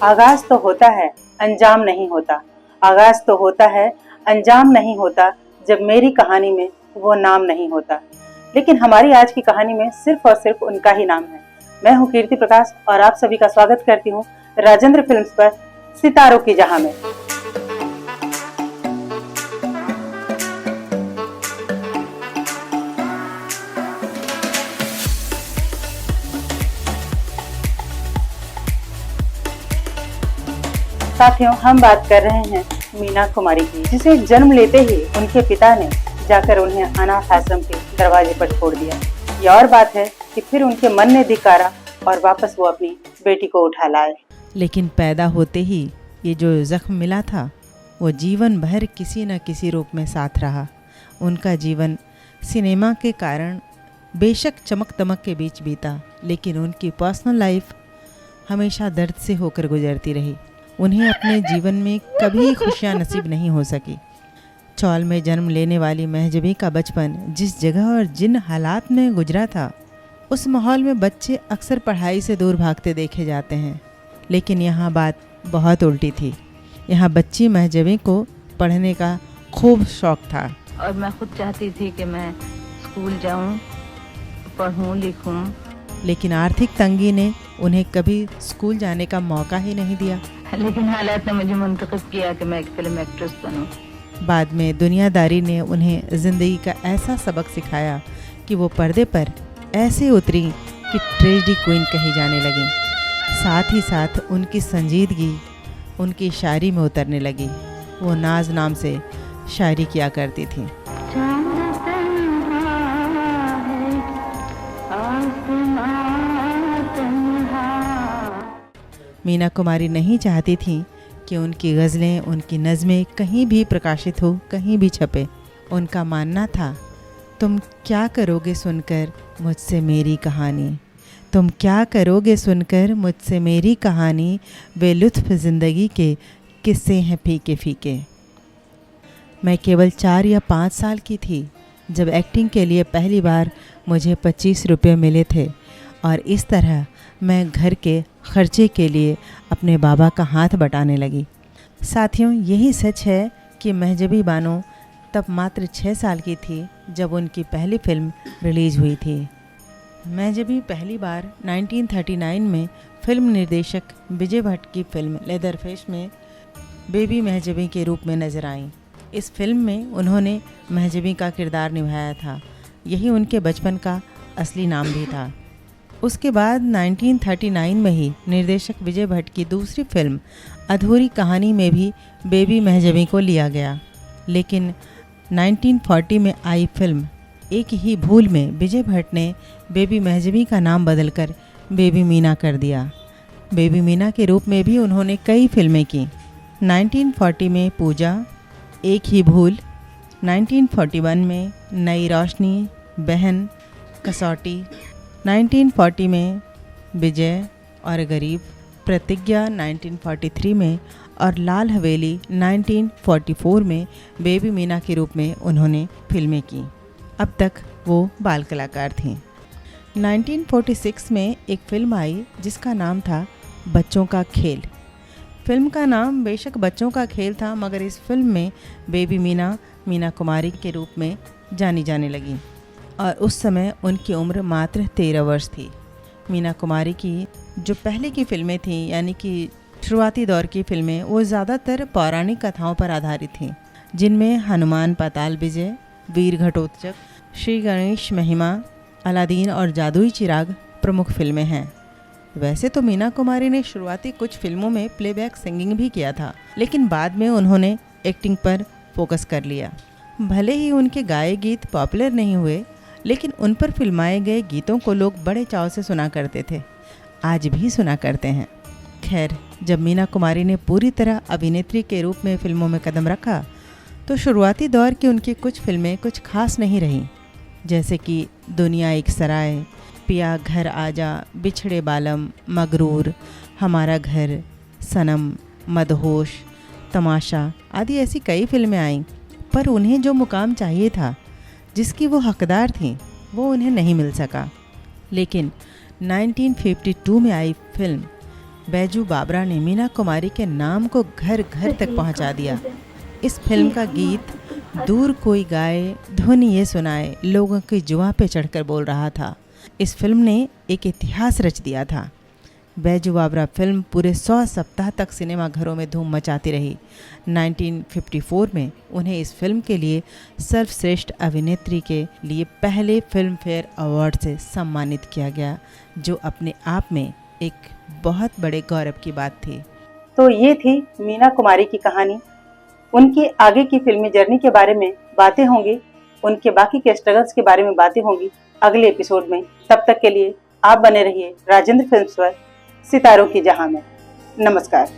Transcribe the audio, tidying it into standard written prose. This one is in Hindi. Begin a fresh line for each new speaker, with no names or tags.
आगाज तो होता है, अंजाम नहीं होता। आगाज तो होता है, अंजाम नहीं होता। जब मेरी कहानी में वो नाम नहीं होता। लेकिन हमारी आज की कहानी में सिर्फ और सिर्फ उनका ही नाम है। मैं हूँ कीर्ति प्रकाश और आप सभी का स्वागत करती हूँ राजेंद्र फिल्म्स पर सितारों की जहां में। साथियों, हम बात कर रहे हैं मीना कुमारी की, जिसे जन्म लेते ही उनके पिता ने जाकर उन्हें अनाथ आश्रम के दरवाजे पर छोड़ दिया। ये और बात है कि फिर उनके मन ने धिक्कारा और वापस वो अपनी बेटी को उठा लाए।
लेकिन पैदा होते ही ये जो जख्म मिला था वो जीवन भर किसी न किसी रूप में साथ रहा। उनका जीवन सिनेमा के कारण बेशक चमक दमक के बीच बीता, लेकिन उनकी पर्सनल लाइफ हमेशा दर्द से होकर गुजरती रही। उन्हें अपने जीवन में कभी खुशियाँ नसीब नहीं हो सकी। चौल में जन्म लेने वाली महजबी का बचपन जिस जगह और जिन हालात में गुजरा था, उस माहौल में बच्चे अक्सर पढ़ाई से दूर भागते देखे जाते हैं। लेकिन यहाँ बात बहुत उल्टी थी। यहाँ बच्ची महजबी को पढ़ने का खूब शौक था
और मैं खुद चाहती थी कि मैं स्कूल जाऊँ, पढ़ूँ, लिखूँ।
लेकिन आर्थिक तंगी ने उन्हें कभी स्कूल जाने का मौका ही नहीं दिया।
लेकिन हालात ने मुझे मुंतखब किया कि मैं एक फिल्म एक्ट्रेस बनूं।
बाद में दुनियादारी ने उन्हें ज़िंदगी का ऐसा सबक सिखाया कि वो पर्दे पर ऐसे उतरी कि ट्रेजेडी क्वीन कही जाने लगी। साथ ही साथ उनकी संजीदगी उनकी शायरी में उतरने लगी। वो नाज नाम से शायरी किया करती थी। मीना कुमारी नहीं चाहती थी कि उनकी गज़लें, उनकी नज़में कहीं भी प्रकाशित हो, कहीं भी छपे। उनका मानना था, तुम क्या करोगे सुनकर मुझसे मेरी कहानी, तुम क्या करोगे सुनकर मुझसे मेरी कहानी, वे लुत्फ़ ज़िंदगी के किस्से हैं फीके फीके। मैं केवल 4 या 5 साल की थी जब एक्टिंग के लिए पहली बार मुझे 25 रुपये मिले थे और इस तरह मैं घर के खर्चे के लिए अपने बाबा का हाथ बटाने लगी। साथियों, यही सच है कि महजबी बानो तब मात्र 6 साल की थी जब उनकी पहली फिल्म रिलीज़ हुई थी। महजबी पहली बार 1939 में फिल्म निर्देशक विजय भट्ट की फिल्म लेदरफिश में बेबी महजबी के रूप में नजर आईं। इस फिल्म में उन्होंने महजबी का किरदार निभाया था। यही उनके बचपन का असली नाम भी था। उसके बाद 1939 में ही निर्देशक विजय भट्ट की दूसरी फिल्म अधूरी कहानी में भी बेबी महजबी को लिया गया। लेकिन 1940 में आई फिल्म एक ही भूल में विजय भट्ट ने बेबी महजबी का नाम बदलकर बेबी मीना कर दिया। बेबी मीना के रूप में भी उन्होंने कई फिल्में की। 1940 में पूजा, एक ही भूल, 1941 में नई रोशनी, बहन, कसौटी, 1940 में विजय और गरीब, प्रतिज्ञा 1943 में और लाल हवेली 1944 में बेबी मीना के रूप में उन्होंने फिल्में की। अब तक वो बाल कलाकार थीं। 1946 में एक फिल्म आई जिसका नाम था बच्चों का खेल। फिल्म का नाम बेशक बच्चों का खेल था, मगर इस फिल्म में बेबी मीना मीना कुमारी के रूप में जानी जाने लगी और उस समय उनकी उम्र मात्र 13 वर्ष थी। मीना कुमारी की जो पहले की फिल्में थीं, यानी कि शुरुआती दौर की फिल्में, वो ज़्यादातर पौराणिक कथाओं पर आधारित थीं, जिनमें हनुमान पाताल विजय, वीर घटोत्कच, श्री गणेश महिमा, अलादीन और जादुई चिराग प्रमुख फिल्में हैं। वैसे तो मीना कुमारी ने शुरुआती कुछ फिल्मों में प्लेबैक सिंगिंग भी किया था, लेकिन बाद में उन्होंने एक्टिंग पर फोकस कर लिया। भले ही उनके गाए गीत पॉपुलर नहीं हुए, लेकिन उन पर फिल्माए गए गीतों को लोग बड़े चाव से सुना करते थे, आज भी सुना करते हैं। खैर, जब मीना कुमारी ने पूरी तरह अभिनेत्री के रूप में फिल्मों में कदम रखा तो शुरुआती दौर की उनकी कुछ फिल्में कुछ खास नहीं रहीं, जैसे कि दुनिया एक सराय, पिया घर आजा, बिछड़े बालम, मगरूर, हमारा घर, सनम, मदहोश, तमाशा आदि ऐसी कई फिल्में आईं, पर उन्हें जो मुकाम चाहिए था, जिसकी वो हकदार थीं, वो उन्हें नहीं मिल सका। लेकिन 1952 में आई फिल्म बैजू बाबरा ने मीना कुमारी के नाम को घर घर तक पहुंचा दिया। इस फिल्म का गीत दूर कोई गाए धुन ये सुनाए लोगों की जुआ पे चढ़कर बोल रहा था। इस फिल्म ने एक इतिहास रच दिया था। बैजू बाबरा फिल्म पूरे 100 सप्ताह तक सिनेमा घरों में धूम मचाती रही। 1954 में उन्हें इस फिल्म के लिए सर्वश्रेष्ठ अभिनेत्री के लिए पहले फिल्म फेयर अवार्ड से सम्मानित किया गया, जो अपने आप में एक बहुत बड़े गौरव की बात थी।
तो ये थी मीना कुमारी की कहानी। उनकी आगे की फिल्मी जर्नी के बारे में बातें होंगी, उनके बाकी के स्ट्रगल्स के बारे में बातें होंगी अगले एपिसोड में। तब तक के लिए आप बने रहिए राजेंद्र फिल्म्स पर, सितारों की जहां में। नमस्कार।